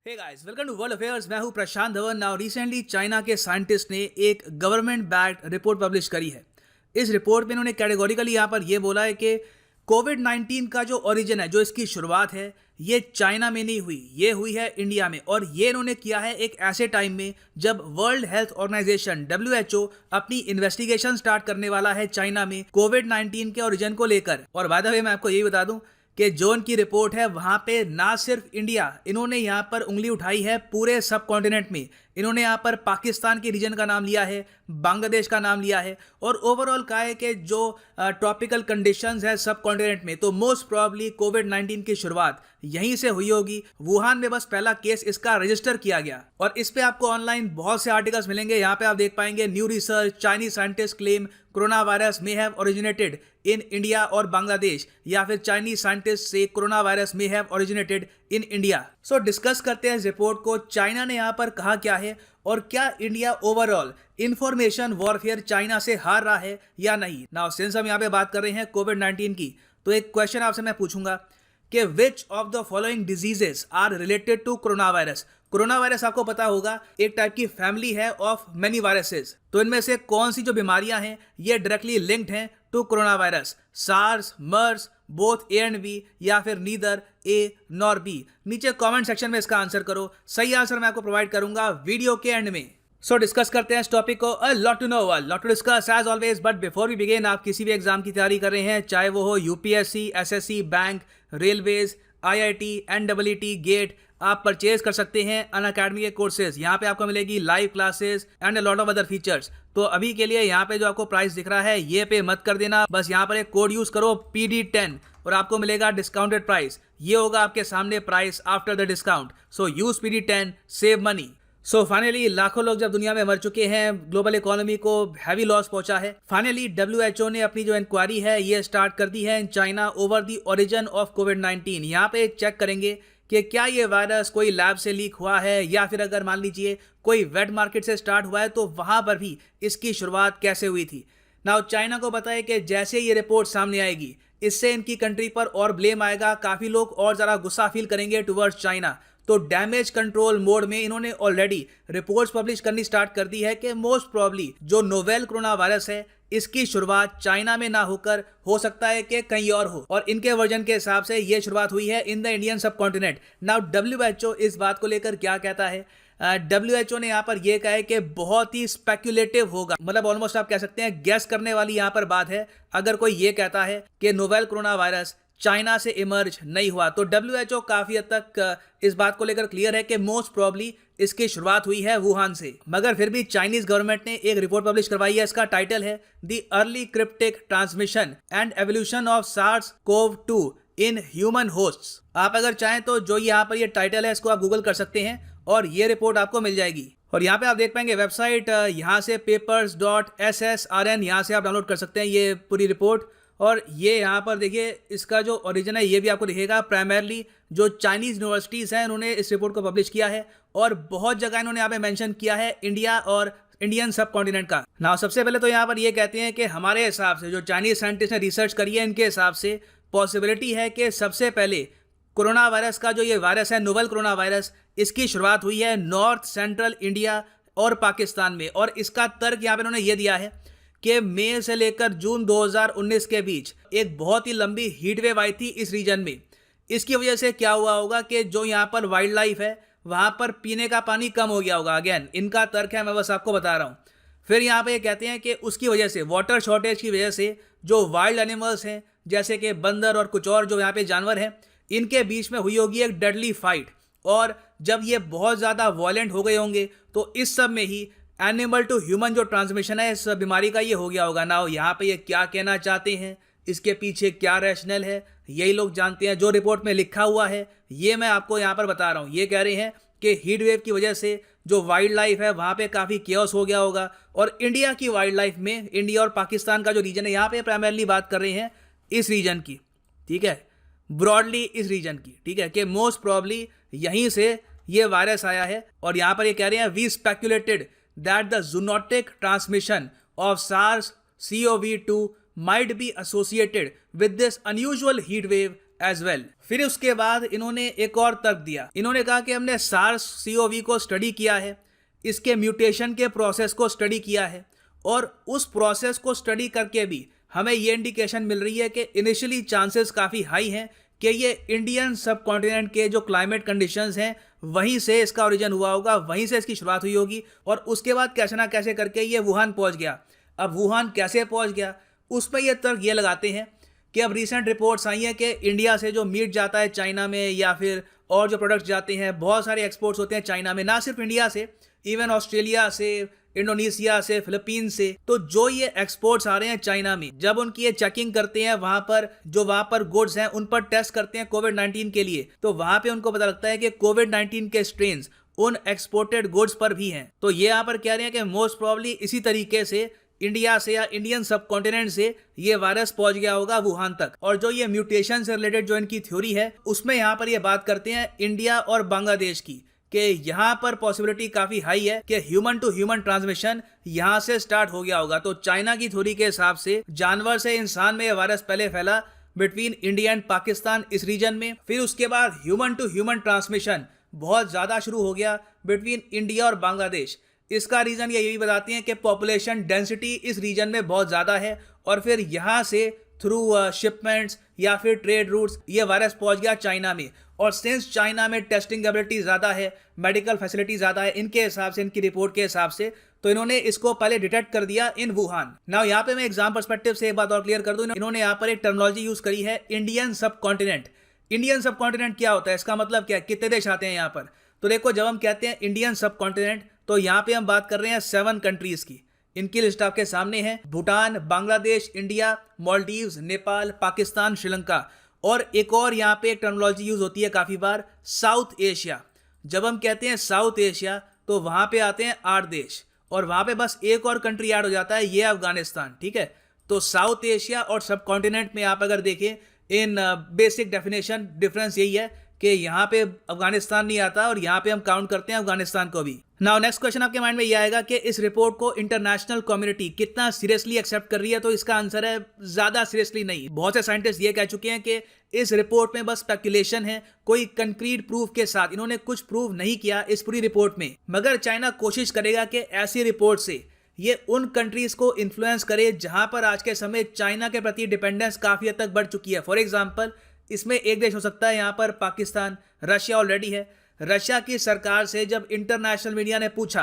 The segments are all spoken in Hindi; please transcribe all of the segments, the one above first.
Hey guys, welcome to world affairs. मैं हूं Prashant Dhawan. Now recently China के साइंटिस्ट ने एक गवर्नमेंट बैक्ड रिपोर्ट पब्लिश करी है। इस रिपोर्ट में इन्होंने कैटेगोरिकली यहां पर यह बोला है कि कोविड 19 का जो ओरिजिन है, जो इसकी शुरुआत है, ये चाइना में नहीं हुई, ये हुई है इंडिया में। और ये इन्होंने किया है एक ऐसे टाइम में जब वर्ल्ड हेल्थ ऑर्गेनाइजेशन WHO अपनी इन्वेस्टिगेशन स्टार्ट करने वाला है चाइना में कोविड 19 के ओरिजिन को लेकर। और बाय द वे मैं आपको यही बता दूं कि जो उनकी रिपोर्ट है वहां पे ना सिर्फ इंडिया, इन्होंने यहां पर उंगली उठाई है पूरे सब कॉन्टिनेंट में। इन्होंने यहां पर पाकिस्तान के रीजन का नाम लिया है, बांग्लादेश का नाम लिया है, और ओवरऑल कहा है कि जो ट्रॉपिकल कंडीशंस है सब कॉन्टिनेंट में, तो मोस्ट प्रॉब्ली कोविड 19 की शुरुआत यहीं से हुई होगी। वुहान में बस पहला केस इसका रजिस्टर किया गया। और इस पे आपको ऑनलाइन बहुत से आर्टिकल्स मिलेंगे। यहाँ पे आप देख पाएंगे new research, Chinese scientist claim corona virus may have originated in India और बांग्लादेश, या फिर चाइनीज साइंटिस्ट से corona virus may have originated in India. So discuss करते हैं इस रिपोर्ट को। चाइना ने यहाँ पर कहा क्या है, और क्या India overall information warfare China से हार रहा है या नहीं। नाउ सिंस हम यहाँ पे बात कर रहे हैं कोविड 19 की, तो एक क्वेश्चन आपसे मैं पूछूंगा कि which of the following diseases are related to corona virus. Corona virus आपको पता होगा एक टाइप की फैमिली है ऑफ मेनी वायरसेस। तो इनमें से कौन सी जो बीमारियां हैं ये डायरेक्टली लिंक्ड हैं to corona virus? SARS, MERS, both A and B, या फिर नीदर ए नॉर बी? नीचे कमेंट सेक्शन में इसका आंसर करो। सही आंसर मैं आपको प्रोवाइड करूंगा वीडियो के एंड में। सो डिस्कस करते हैं इस टॉपिक को। A lot to know, a lot to discuss as always. But before we begin, आप किसी भी एग्जाम की तैयारी कर रहे हैं, चाहे वो हो UPSC, SSC, bank, railways, IIT, NEET, GATE, आप परचेज कर सकते हैं अनअकैडमी के कोर्सेज। यहाँ पे आपको मिलेगी live classes and a lot of other features. तो अभी के लिए यहाँ पे जो आपको प्राइस दिख रहा है ये पे मत कर देना। बस यहाँ पर एक कोड यूज करो PD10 और आपको मिलेगा डिस्काउंटेड प्राइस। ये होगा आपके सामने price after the discount. So use PD10, save money. So finally लाखों लोग जब दुनिया में मर चुके हैं, ग्लोबल इकोनॉमी को हैवी लॉस पहुंचा है, फाइनली WHO ने अपनी जो इंक्वायरी है ये स्टार्ट कर दी है in China over the origin of Covid 19। यहाँ पे चेक करेंगे कि क्या ये वायरस कोई लैब से लीक हुआ है, या फिर अगर मान लीजिए कोई वेट मार्केट से स्टार्ट हुआ है तो वहां पर भी इसकी शुरुआत कैसे हुई थी। नाउ चाइना को पता है कि जैसे ये रिपोर्ट सामने आएगी इससे इनकी कंट्री पर और ब्लेम आएगा, काफी लोग और ज़्यादा गुस्सा फील करेंगे टुवर्ड्स चाइना। तो डैमेज कंट्रोल मोड में इन्होंने ऑलरेडी रिपोर्ट्स पब्लिश करनी स्टार्ट कर दी है कि मोस्ट प्रॉब्ली जो नोवेल कोरोना वायरस है इसकी शुरुआत चाइना में ना होकर हो सकता है कि कहीं और हो, और इनके वर्जन के हिसाब से ये शुरुआत हुई है इन द इंडियन सब कॉन्टिनेंट। नाउ WHO इस बात को लेकर क्या कहता है? WHO ने यहाँ पर यह कहा है कि बहुत ही स्पेक्युलेटिव होगा, मतलब ऑलमोस्ट आप कह सकते हैं गैस करने वाली यहाँ पर बात है अगर कोई ये कहता है कि नोवेल कोरोना वायरस चाइना से इमर्ज नहीं हुआ। तो WHO काफी हद तक इस बात को लेकर क्लियर है कि मोस्ट प्रॉब्ली इसकी शुरुआत हुई है वुहान से। मगर फिर भी चाइनीज गवर्नमेंट ने एक रिपोर्ट पब्लिश करवाई है, इसका टाइटल है the early cryptic transmission and evolution of SARS-CoV-2 in human hosts. आप अगर चाहें तो जो यहाँ पर ये टाइटल है इसको आप गूगल कर सकते हैं और ये रिपोर्ट आपको मिल जाएगी। और यहाँ पे आप देख पाएंगे वेबसाइट, यहाँ से papers.ssrn, यहाँ से आप डाउनलोड कर सकते हैं ये पूरी रिपोर्ट। और ये यहाँ पर देखिए इसका जो ओरिजिन है ये भी आपको दिखेगा। प्राइमरली जो चाइनीज यूनिवर्सिटीज़ हैं उन्होंने इस रिपोर्ट को पब्लिश किया है, और बहुत जगह इन्होंने यहाँ पे मेंशन किया है इंडिया और इंडियन सब कॉन्टिनेंट का। नाउ सबसे पहले तो यहाँ पर ये कहते हैं कि हमारे हिसाब से जो चाइनीज साइंटिस्ट ने रिसर्च करी है इनके हिसाब से पॉसिबिलिटी है कि सबसे पहले कोरोना वायरस का जो ये वायरस है नोवेल कोरोना वायरस, इसकी शुरुआत हुई है नॉर्थ सेंट्रल इंडिया और पाकिस्तान में। और इसका तर्क यहाँ पे इन्होंने ये दिया है कि मई से लेकर जून 2019 के बीच एक बहुत ही लंबी हीट वेव आई थी इस रीजन में। इसकी वजह से क्या हुआ होगा कि जो यहाँ पर वाइल्ड लाइफ है वहाँ पर पीने का पानी कम हो गया होगा। अगेन इनका तर्क है, मैं बस आपको बता रहा हूँ। फिर यहाँ पे कहते हैं कि उसकी वजह से, वाटर शॉर्टेज की वजह से, जो वाइल्ड एनिमल्स हैं जैसे कि बंदर और कुछ और जो यहाँ पे जानवर हैं, इनके बीच में हुई होगी एक डेडली फाइट। और जब ये बहुत ज़्यादा वॉयलेंट हो गए होंगे तो इस सब में ही एनिमल टू ह्यूमन जो ट्रांसमिशन है इस बीमारी का ये हो गया होगा। ना यहाँ पे ये क्या कहना चाहते हैं, इसके पीछे क्या रैशनल है, यही लोग जानते हैं। जो रिपोर्ट में लिखा हुआ है ये मैं आपको यहाँ पर बता रहा हूँ। ये कह रहे हैं कि हीट वेव की वजह से जो वाइल्ड लाइफ है वहाँ पे काफ़ी केओस हो गया होगा। और इंडिया की वाइल्ड लाइफ में, इंडिया और पाकिस्तान का जो रीजन है यहाँ पे प्राइमरली बात कर रहे हैं इस रीजन की, ठीक है, ब्रॉडली इस रीजन की, ठीक है, कि मोस्ट प्रॉब्ली यहीं से ये वायरस आया है। और यहाँ पर ये कह रहे हैं we speculated that the zoonotic transmission of SARS-CoV-2 might be associated with this unusual heat wave as well. फिर उसके बाद इन्होंने एक और तर्क दिया, इन्होंने कहा कि हमने SARS-CoV को स्टडी किया है, इसके म्यूटेशन के प्रोसेस को स्टडी किया है, और उस प्रोसेस को स्टडी करके भी हमें ये इंडिकेशन मिल रही है कि इनिशियली चांसेस काफ़ी हाई हैं कि ये इंडियन सब कॉन्टिनेंट के जो क्लाइमेट कंडीशंस हैं वहीं से इसका ओरिजिन हुआ होगा, वहीं से इसकी शुरुआत हुई होगी, और उसके बाद कैसे ना कैसे करके ये वुहान पहुंच गया। अब वुहान कैसे पहुंच गया, उस पर ये तर्क ये लगाते हैं कि अब रिसेंट रिपोर्ट्स आई हैं कि इंडिया से जो मीट जाता है चाइना में, या फिर और जो प्रोडक्ट्स जाते हैं, बहुत सारे एक्सपोर्ट्स होते हैं चाइना में, ना सिर्फ इंडिया से, इवन ऑस्ट्रेलिया से, इंडोनेशिया से, फिलीपींस से। तो जो ये एक्सपोर्ट्स आ रहे हैं चाइना में, जब उनकी ये चेकिंग करते हैं वहां पर गुड्स हैं उन पर टेस्ट करते हैं कोविड-19 के लिए, तो वहां पे उनको पता लगता है कि कोविड-19 के स्ट्रेन्स उन एक्सपोर्टेड गुड्स पर भी हैं। तो ये यहाँ पर कह रहे हैं कि मोस्ट प्रॉब्ली इसी तरीके से इंडिया से या इंडियन सब कॉन्टिनेंट से ये वायरस पहुंच गया होगा वुहान तक। और जो ये म्यूटेशन से रिलेटेड जो इनकी थ्योरी है, उसमें यहाँ पर ये बात करते हैं इंडिया और बांग्लादेश की, कि यहाँ पर पॉसिबिलिटी काफी हाई है कि ह्यूमन टू ह्यूमन ट्रांसमिशन यहाँ से स्टार्ट हो गया होगा। तो चाइना की थ्योरी के हिसाब से जानवर से इंसान में यह वायरस पहले फैला बिटवीन इंडिया एंड पाकिस्तान इस रीजन में, फिर उसके बाद ह्यूमन टू ह्यूमन ट्रांसमिशन बहुत ज्यादा शुरू हो गया बिटवीन इंडिया और बांग्लादेश। इसका रीजन ये भी बताते हैं कि पॉपुलेशन डेंसिटी इस रीजन में बहुत ज्यादा है, और फिर यहाँ से थ्रू शिपमेंट्स या फिर ट्रेड रूट्स ये वायरस पहुंच गया चाइना में। और सिंस चाइना में टेस्टिंग एबिलिटी ज़्यादा है, मेडिकल फैसिलिटी ज़्यादा है इनके हिसाब से, इनकी रिपोर्ट के हिसाब से, तो इन्होंने इसको पहले डिटेक्ट कर दिया इन वुहान। नाउ यहाँ पे मैं एग्जाम पर्सपेक्टिव से एक बात और क्लियर कर दूं, इन्होंने यहाँ पर एक टर्मिनोलॉजी यूज करी है इंडियन सब कॉन्टिनेंट। इंडियन सब कॉन्टिनेंट क्या होता है, इसका मतलब क्या है, कितने देश आते हैं यहाँ पर? तो देखो, जब हम कहते हैं इंडियन सब कॉन्टिनेंट, तो यहाँ पे हम बात कर रहे हैं 7 कंट्रीज की। इनकी लिस्ट आपके सामने है, भूटान, बांग्लादेश, इंडिया, मालदीव्स, नेपाल, पाकिस्तान, श्रीलंका, और एक और यहाँ पे एक टर्मिनोलॉजी यूज होती है काफी बार, साउथ एशिया। जब हम कहते हैं साउथ एशिया, तो वहां पे आते हैं 8 देश, और वहां पे बस एक और कंट्री ऐड हो जाता है, ये अफगानिस्तान। ठीक है, तो साउथ एशिया और सब कॉन्टिनेंट में आप अगर देखें, इन बेसिक डेफिनेशन डिफरेंस यही है कि यहाँ पे अफगानिस्तान नहीं आता, और यहाँ पे हम काउंट करते हैं अफगानिस्तान को भी। नाउ नेक्स्ट क्वेश्चन आपके माइंड में ये आएगा कि इस रिपोर्ट को इंटरनेशनल कम्युनिटी कितना सीरियसली एक्सेप्ट कर रही है, तो इसका आंसर है ज्यादा सीरियसली नहीं। बहुत से साइंटिस्ट ये कह चुके हैं कि इस रिपोर्ट में बस स्पेकुलेशन है, कोई कंक्रीट प्रूफ के साथ इन्होंने कुछ प्रूव नहीं किया इस पूरी रिपोर्ट में। मगर चाइना कोशिश करेगा कि ऐसी रिपोर्ट से ये उन कंट्रीज को इन्फ्लुएंस करे जहां पर आज के समय चाइना के प्रति डिपेंडेंस काफी हद तक बढ़ चुकी है। फॉर एग्जाम्पल, इसमें एक देश हो सकता है यहाँ पर पाकिस्तान, रशिया ऑलरेडी है। रशिया की सरकार से जब इंटरनेशनल मीडिया ने पूछा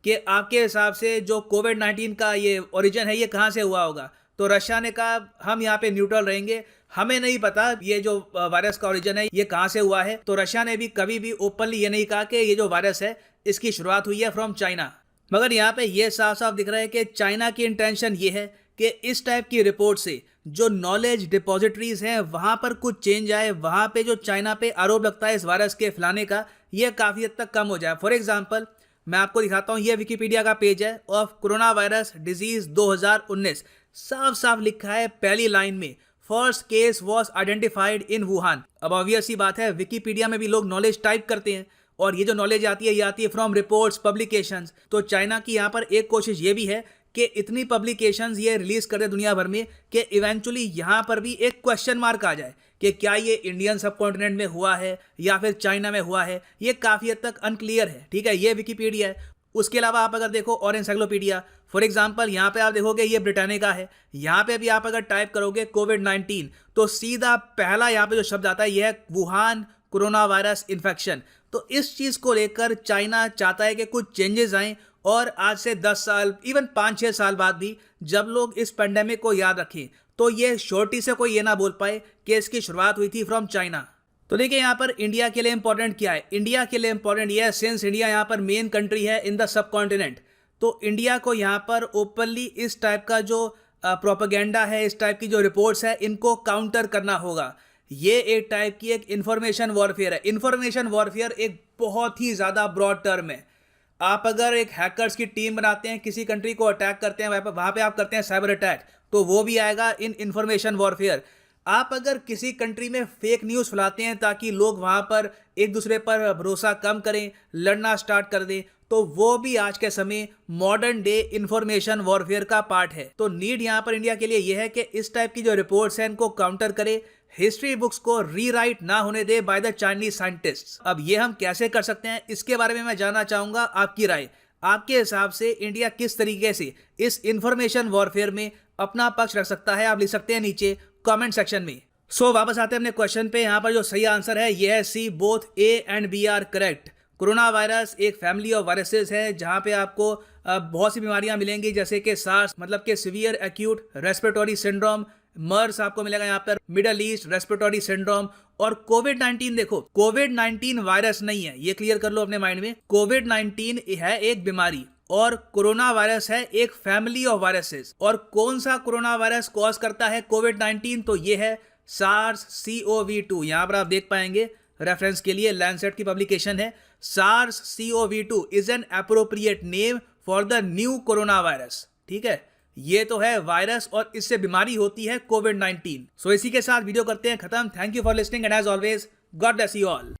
कि आपके हिसाब से जो कोविड-19 का ये ओरिजिन है ये कहाँ से हुआ होगा, तो रशिया ने कहा हम यहाँ पे न्यूट्रल रहेंगे, हमें नहीं पता ये जो वायरस का ओरिजिन है ये कहाँ से हुआ है। तो रशिया ने भी कभी भी ओपनली ये नहीं कहा कि ये जो वायरस है इसकी शुरुआत हुई है फ्रॉम चाइना। मगर यहाँ पे ये साफ साफ दिख रहा है कि चाइना की इंटेंशन ये है कि इस टाइप की रिपोर्ट से जो नॉलेज डिपॉजिटरीज हैं वहां पर कुछ चेंज आए, वहां पे जो चाइना पे आरोप लगता है इस वायरस के फैलाने का, ये काफी हद तक कम हो जाए। फॉर एग्जांपल, मैं आपको दिखाता हूँ, ये विकिपीडिया का पेज है ऑफ कोरोना वायरस डिजीज 2019। साफ साफ लिखा है पहली लाइन में, first case was identified in Wuhan. अब ऑब्वियस सी बात है, विकिपीडिया में भी लोग नॉलेज टाइप करते हैं, और ये जो नॉलेज आती है ये आती है फ्रॉम रिपोर्ट्स, पब्लिकेशंस। तो चाइना की यहाँ पर एक कोशिश ये भी है कि इतनी पब्लिकेशंस ये रिलीज कर दे दुनिया भर में कि इवेंचुअली यहाँ पर भी एक क्वेश्चन मार्क आ जाए कि क्या ये इंडियन सब कॉन्टिनेंट में हुआ है या फिर चाइना में हुआ है। ये काफी हद तक अनक्लियर है। ठीक है, ये विकिपीडिया है। उसके अलावा आप अगर देखो और एनसाइक्लोपीडिया, फॉर एग्जाम्पल यहाँ पे आप देखोगे ये ब्रिटानिका है, यहाँ पे भी आप अगर टाइप करोगे कोविड-19 तो सीधा पहला यहाँ पे जो शब्द आता है यह है वुहान कोरोना वायरस इन्फेक्शन। तो इस चीज को लेकर चाइना चाहता है कि कुछ चेंजेस आए, और आज से 10 साल इवन 5-6 साल बाद भी जब लोग इस पेंडेमिक को याद रखें तो ये शॉर्टी से कोई ये ना बोल पाए कि इसकी शुरुआत हुई थी फ्रॉम चाइना। तो देखिए यहाँ पर इंडिया के लिए इंपॉर्टेंट क्या है, इंडिया के लिए इंपॉर्टेंट ये है सिंस इंडिया यहाँ पर मेन कंट्री है इन द सब कॉन्टिनेंट, तो इंडिया को यहाँ पर ओपनली इस टाइप का जो प्रोपेगेंडा है, इस टाइप की जो रिपोर्ट्स है, इनको काउंटर करना होगा। ये एक टाइप की एक इंफॉर्मेशन वॉरफेयर है। इंफॉर्मेशन वॉरफेयर एक बहुत ही ज़्यादा ब्रॉड टर्म है। आप अगर एक हैकर्स की टीम बनाते हैं, किसी कंट्री को अटैक करते हैं, वहाँ पे आप करते हैं साइबर अटैक, तो वो भी आएगा इन इंफॉर्मेशन वॉरफेयर। आप अगर किसी कंट्री में फेक न्यूज़ फैलाते हैं ताकि लोग वहाँ पर एक दूसरे पर भरोसा कम करें, लड़ना स्टार्ट कर दें, तो वो भी आज के समय मॉडर्न डे इंफॉर्मेशन वॉरफेयर का पार्ट है। तो नीड यहाँ पर इंडिया के लिए यह है कि इस टाइप की जो रिपोर्ट्स हैं इनको काउंटर करे, हिस्ट्री बुक्स को रीराइट ना होने दे बाय द चाइनीज साइंटिस्ट्स। अब ये हम कैसे कर सकते हैं, इसके बारे में मैं जानना चाहूंगा आपकी राय। आपके हिसाब से इंडिया किस तरीके से इस इंफॉर्मेशन वॉरफेयर में अपना पक्ष रख सकता है, आप लिख सकते हैं नीचे कमेंट सेक्शन में। सो वापस आते हैं अपने क्वेश्चन पे। यहाँ पर जो सही आंसर है ये है C, both A and B are correct. Corona virus एक फैमिली ऑफ वायरसेस है जहाँ पे आपको बहुत सी बीमारियां मिलेंगी, जैसे कि सार्स मतलब कि सीवियर एक्यूट रेस्पिरेटरी सिंड्रोम, मर्स आपको मिलेगा यहाँ पर मिडल ईस्ट रेस्पिरेटरी सिंड्रोम, और कोविड-19 देखो कोविड-19 वायरस नहीं है, ये क्लियर कर लो अपने माइंड में। कोविड-19 है एक बीमारी और कोरोना वायरस है एक फैमिली ऑफ वायरसेस। और कौन सा कोरोना वायरस कॉज करता है कोविड-19, तो ये है सार्स CoV-2। यहाँ पर आप देख पाएंगे रेफरेंस के लिए लैंसेट की पब्लिकेशन है। SARS CoV-2 is an appropriate name for the new corona virus. ठीक है, ये तो है वायरस और इससे बीमारी होती है कोविड-19। सो इसी के साथ वीडियो करते हैं खत्म। Thank you for listening and as always God bless you all.